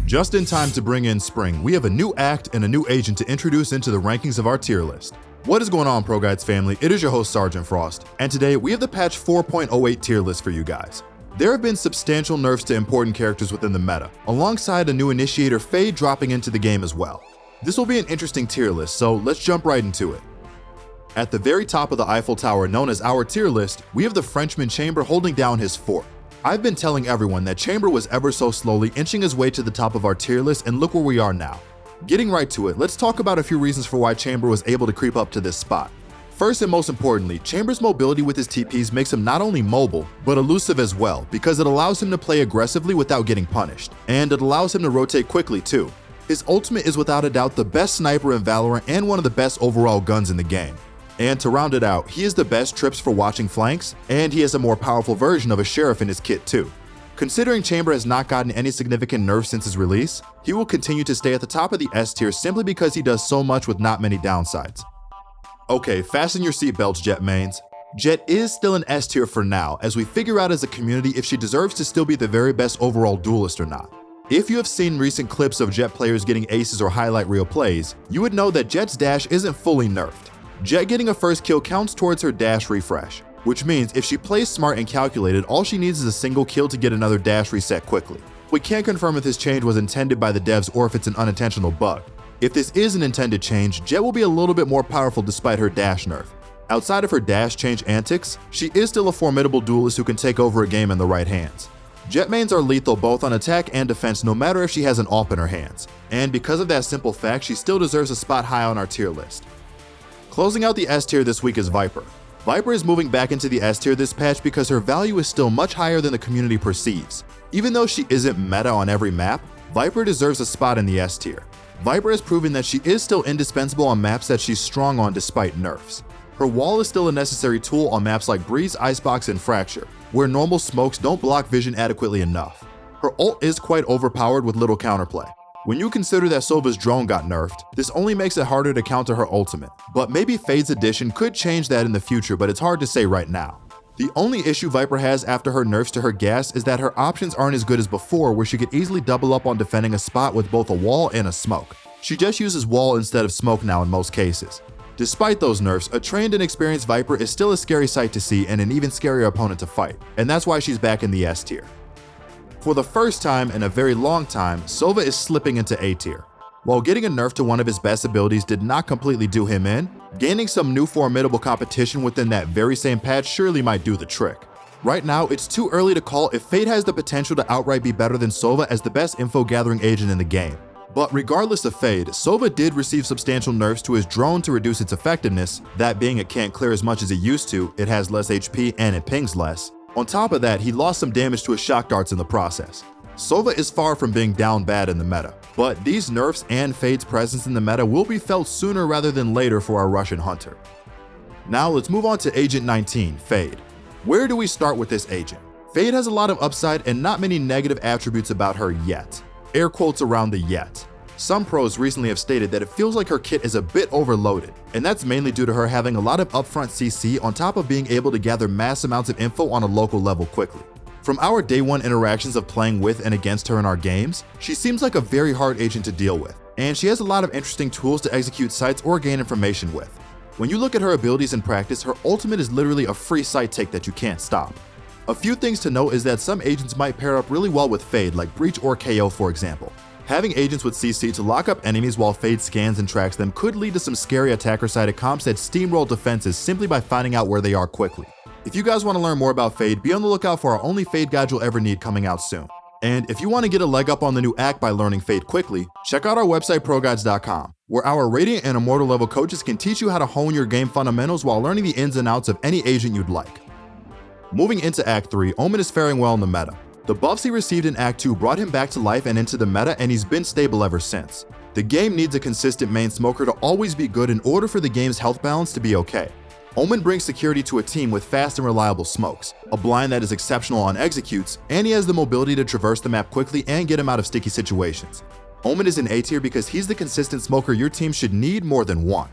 Just in time to bring in spring, we have a new act and a new agent to introduce into the rankings of our tier list. What is going on, ProGuides family? It is your host, Sergeant Frost, and today we have the patch 4.08 tier list for you guys. There have been substantial nerfs to important characters within the meta, alongside a new initiator Fade dropping into the game as well. This will be an interesting tier list, so let's jump right into it. At the very top of the Eiffel Tower known as our tier list, we have the Frenchman Chamber holding down his fort. I've been telling everyone that Chamber was ever so slowly inching his way to the top of our tier list, and look where we are now. Getting right to it, let's talk about a few reasons for why Chamber was able to creep up to this spot. First and most importantly, Chamber's mobility with his TPs makes him not only mobile, but elusive as well, because it allows him to play aggressively without getting punished, and it allows him to rotate quickly too. His ultimate is without a doubt the best sniper in Valorant and one of the best overall guns in the game. And to round it out, he is the best trips for watching flanks, and he has a more powerful version of a sheriff in his kit too. Considering Chamber has not gotten any significant nerfs since his release, he will continue to stay at the top of the S tier simply because he does so much with not many downsides. Okay, fasten your seatbelts, JETT mains. JETT is still an S tier for now, as we figure out as a community if she deserves to still be the very best overall duelist or not. If you have seen recent clips of JETT players getting aces or highlight reel plays, you would know that JETT's dash isn't fully nerfed. JETT getting a first kill counts towards her dash refresh, which means if she plays smart and calculated, all she needs is a single kill to get another dash reset quickly. We can't confirm if this change was intended by the devs or if it's an unintentional bug. If this is an intended change, JETT will be a little bit more powerful despite her dash nerf. Outside of her dash change antics, she is still a formidable duelist who can take over a game in the right hands. JETT mains are lethal both on attack and defense no matter if she has an AWP in her hands, and because of that simple fact, she still deserves a spot high on our tier list. Closing out the S tier this week is Viper. Viper is moving back into the S tier this patch because her value is still much higher than the community perceives. Even though she isn't meta on every map, Viper deserves a spot in the S tier. Viper has proven that she is still indispensable on maps that she's strong on despite nerfs. Her wall is still a necessary tool on maps like Breeze, Icebox, and Fracture, where normal smokes don't block vision adequately enough. Her ult is quite overpowered with little counterplay. When you consider that Sova's drone got nerfed, this only makes it harder to counter her ultimate. But maybe Fade's addition could change that in the future, but it's hard to say right now. The only issue Viper has after her nerfs to her gas is that her options aren't as good as before, where she could easily double up on defending a spot with both a wall and a smoke. She just uses wall instead of smoke now in most cases. Despite those nerfs, a trained and experienced Viper is still a scary sight to see and an even scarier opponent to fight, and that's why she's back in the S tier. For the first time in a very long time, Sova is slipping into A tier. While getting a nerf to one of his best abilities did not completely do him in, gaining some new formidable competition within that very same patch surely might do the trick. Right now, it's too early to call if Fade has the potential to outright be better than Sova as the best info gathering agent in the game. But regardless of Fade, Sova did receive substantial nerfs to his drone to reduce its effectiveness, that being it can't clear as much as it used to, it has less HP and it pings less. On top of that, he lost some damage to his shock darts in the process. Sova is far from being down bad in the meta, but these nerfs and Fade's presence in the meta will be felt sooner rather than later for our Russian hunter. Now let's move on to Agent 19, Fade. Where do we start with this agent? Fade has a lot of upside and not many negative attributes about her yet. Air quotes around the yet. Some pros recently have stated that it feels like her kit is a bit overloaded, and that's mainly due to her having a lot of upfront CC on top of being able to gather mass amounts of info on a local level quickly. From our day one interactions of playing with and against her in our games, she seems like a very hard agent to deal with, and she has a lot of interesting tools to execute sites or gain information with. When you look at her abilities in practice, her ultimate is literally a free site take that you can't stop. A few things to note is that some agents might pair up really well with Fade, like Breach or KO for example. Having agents with CC to lock up enemies while Fade scans and tracks them could lead to some scary attacker-sided comps that steamroll defenses simply by finding out where they are quickly. If you guys want to learn more about Fade, be on the lookout for our only Fade guide you'll ever need coming out soon. And if you want to get a leg up on the new act by learning Fade quickly, check out our website ProGuides.com, where our Radiant and Immortal level coaches can teach you how to hone your game fundamentals while learning the ins and outs of any agent you'd like. Moving into Act 3, OMEN is faring well in the meta. The buffs he received in Act 2 brought him back to life and into the meta, and he's been stable ever since. The game needs a consistent main smoker to always be good in order for the game's health balance to be okay. OMEN brings security to a team with fast and reliable smokes, a blind that is exceptional on executes, and he has the mobility to traverse the map quickly and get him out of sticky situations. OMEN is in A tier because he's the consistent smoker your team should need more than one.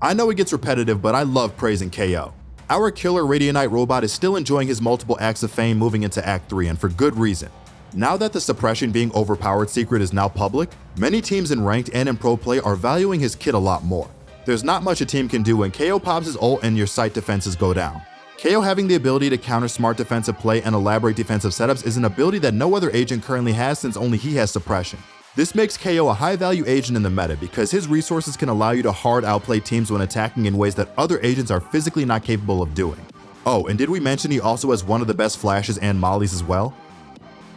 I know it gets repetitive, but I love praising KO. Our killer Radiant robot is still enjoying his multiple acts of fame moving into Act 3, and for good reason. Now that the suppression being overpowered secret is now public, many teams in ranked and in pro play are valuing his kit a lot more. There's not much a team can do when KO pops his ult and your sight defenses go down. KO having the ability to counter smart defensive play and elaborate defensive setups is an ability that no other agent currently has, since only he has suppression. This makes KO a high value agent in the meta because his resources can allow you to hard outplay teams when attacking in ways that other agents are physically not capable of doing. Oh, and did we mention he also has one of the best flashes and mollies as well?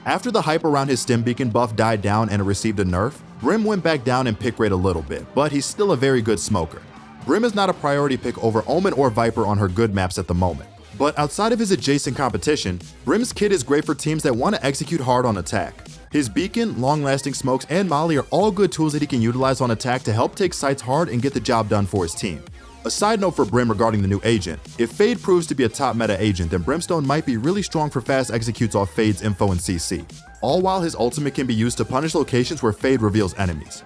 After the hype around his stim beacon buff died down and it received a nerf, Brim went back down in pick rate a little bit, but he's still a very good smoker. Brim is not a priority pick over OMEN or Viper on her good maps at the moment. But outside of his adjacent competition, Brim's kit is great for teams that want to execute hard on attack. His beacon, long-lasting smokes, and molly are all good tools that he can utilize on attack to help take sites hard and get the job done for his team. A side note for Brim regarding the new agent: if Fade proves to be a top meta agent, then Brimstone might be really strong for fast executes off Fade's info and CC, all while his ultimate can be used to punish locations where Fade reveals enemies.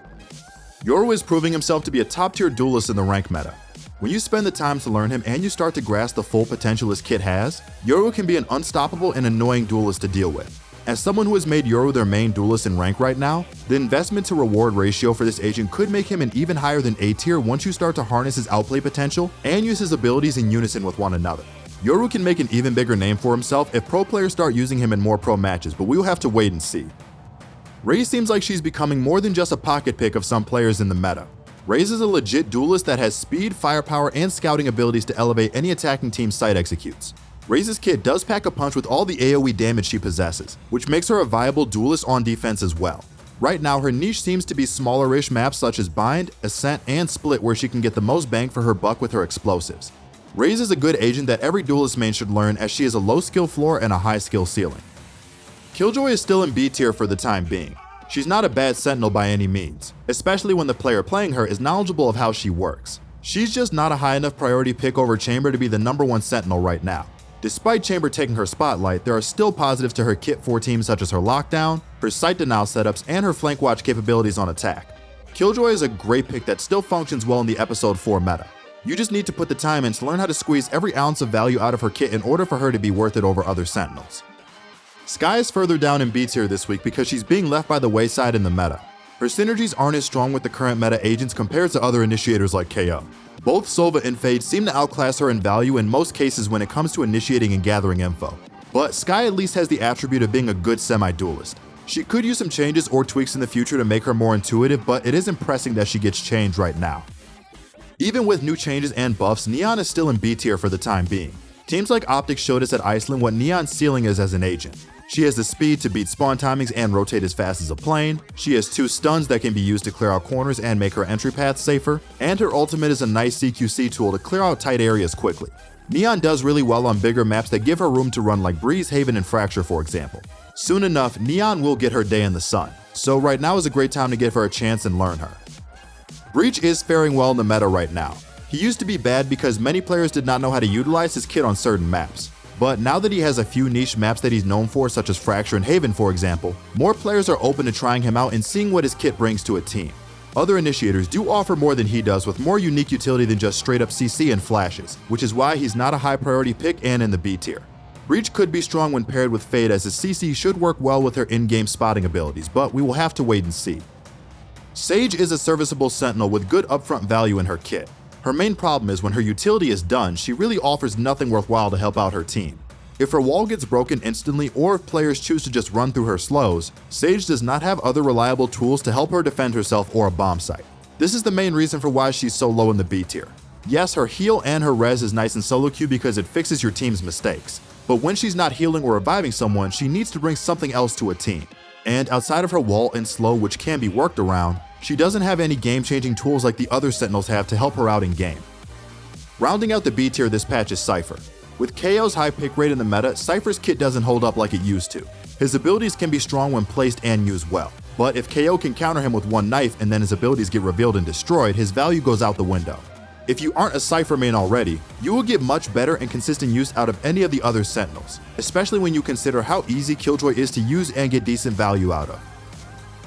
Yoru is proving himself to be a top-tier duelist in the rank meta. When you spend the time to learn him and you start to grasp the full potential his kit has, Yoru can be an unstoppable and annoying duelist to deal with. As someone who has made Yoru their main duelist in rank right now, the investment to reward ratio for this agent could make him an even higher than A tier once you start to harness his outplay potential and use his abilities in unison with one another. Yoru can make an even bigger name for himself if pro players start using him in more pro matches, but we will have to wait and see. Rey seems like she's becoming more than just a pocket pick of some players in the meta. Rey is a legit duelist that has speed, firepower, and scouting abilities to elevate any attacking team's site executes. Rey's kit does pack a punch with all the AoE damage she possesses, which makes her a viable duelist on defense as well. Right now, her niche seems to be smaller-ish maps such as Bind, Ascent, and Split, where she can get the most bang for her buck with her explosives. Rey is a good agent that every duelist main should learn, as she has a low skill floor and a high skill ceiling. KILLJOY is still in B tier for the time being. She's not a bad sentinel by any means, especially when the player playing her is knowledgeable of how she works. She's just not a high enough priority pick over Chamber to be the #1 sentinel right now. Despite Chamber taking her spotlight, there are still positives to her kit for teams such as her lockdown, her sight denial setups, and her flank watch capabilities on attack. KILLJOY is a great pick that still functions well in the episode 4 meta. You just need to put the time in to learn how to squeeze every ounce of value out of her kit in order for her to be worth it over other sentinels. SKYE is further down in B tier this week because she's being left by the wayside in the meta. Her synergies aren't as strong with the current meta agents compared to other initiators like KO. Both Sova and Fade seem to outclass her in value in most cases when it comes to initiating and gathering info. But SKYE at least has the attribute of being a good semi-duelist. She could use some changes or tweaks in the future to make her more intuitive, but it is impressive that she gets changed right now. Even with new changes and buffs, Neon is still in B tier for the time being. Teams like Optic showed us at Iceland what Neon's ceiling is as an agent. She has the speed to beat spawn timings and rotate as fast as a plane, she has 2 stuns that can be used to clear out corners and make her entry path safer, and her ultimate is a nice CQC tool to clear out tight areas quickly. Neon does really well on bigger maps that give her room to run like Breeze, Haven, and Fracture for example. Soon enough, Neon will get her day in the sun, so right now is a great time to give her a chance and learn her. Breach is faring well in the meta right now. He used to be bad because many players did not know how to utilize his kit on certain maps. But now that he has a few niche maps that he's known for, such as Fracture and Haven for example, more players are open to trying him out and seeing what his kit brings to a team. Other initiators do offer more than he does with more unique utility than just straight up CC and flashes, which is why he's not a high priority pick and in the B tier. Breach could be strong when paired with Fade, as his CC should work well with her in-game spotting abilities, but we will have to wait and see. Sage is a serviceable sentinel with good upfront value in her kit. Her main problem is when her utility is done, she really offers nothing worthwhile to help out her team. If her wall gets broken instantly or if players choose to just run through her slows, Sage does not have other reliable tools to help her defend herself or a bomb site. This is the main reason for why she's so low in the B tier. Yes, her heal and her res is nice in solo queue because it fixes your team's mistakes, but when she's not healing or reviving someone, she needs to bring something else to a team. And outside of her wall and slow, which can be worked around, she doesn't have any game-changing tools like the other sentinels have to help her out in game. Rounding out the B tier this patch is CYPHER. With KO's high pick rate in the meta, CYPHER's kit doesn't hold up like it used to. His abilities can be strong when placed and used well, but if KO can counter him with one knife and then his abilities get revealed and destroyed, his value goes out the window. If you aren't a CYPHER main already, you will get much better and consistent use out of any of the other sentinels, especially when you consider how easy KILLJOY is to use and get decent value out of.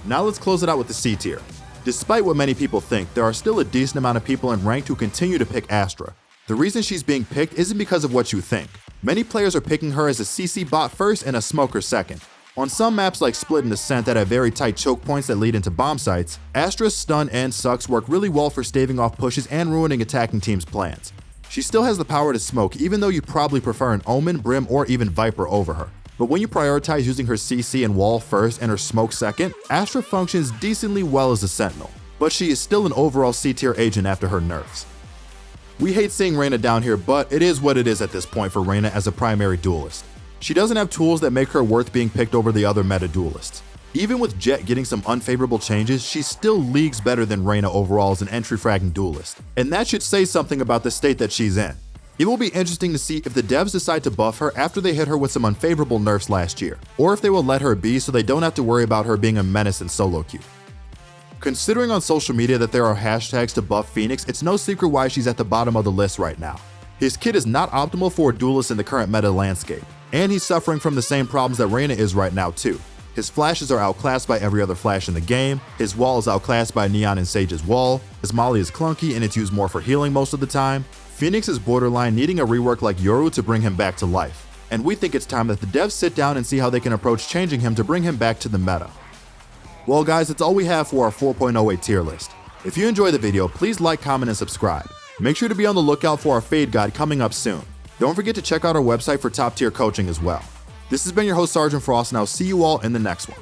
Now let's close it out with the C tier. Despite what many people think, there are still a decent amount of people in ranked who continue to pick ASTRA. The reason she's being picked isn't because of what you think. Many players are picking her as a CC bot first and a smoker second. On some maps like Split and Ascent that have very tight choke points that lead into bomb sites, Astra's Stun and Sucks work really well for staving off pushes and ruining attacking teams' plans. She still has the power to smoke, even though you probably prefer an Omen, Brim, or even Viper over her. But when you prioritize using her CC and wall first and her smoke second, Astra functions decently well as a sentinel, but she is still an overall C-tier agent after her nerfs. We hate seeing Reyna down here, but it is what it is at this point for Reyna as a primary duelist. She doesn't have tools that make her worth being picked over the other meta duelists. Even with JETT getting some unfavorable changes, she's still leagues better than Reyna overall as an entry fragging duelist, and that should say something about the state that she's in. It will be interesting to see if the devs decide to buff her after they hit her with some unfavorable nerfs last year, or if they will let her be so they don't have to worry about her being a menace in solo queue. Considering on social media that there are hashtags to buff Phoenix, it's no secret why she's at the bottom of the list right now. His kit is not optimal for a duelist in the current meta landscape, and he's suffering from the same problems that Reyna is right now too. His flashes are outclassed by every other flash in the game, his wall is outclassed by Neon and Sage's wall, his molly is clunky and it's used more for healing most of the time. Phoenix is borderline needing a rework like Yoru to bring him back to life, and we think it's time that the devs sit down and see how they can approach changing him to bring him back to the meta. Well guys, that's all we have for our 4.08 tier list. If you enjoyed the video, please like, comment, and subscribe. Make sure to be on the lookout for our Fade Guide coming up soon. Don't forget to check out our website for top tier coaching as well. This has been your host Sergeant Frost, and I'll see you all in the next one.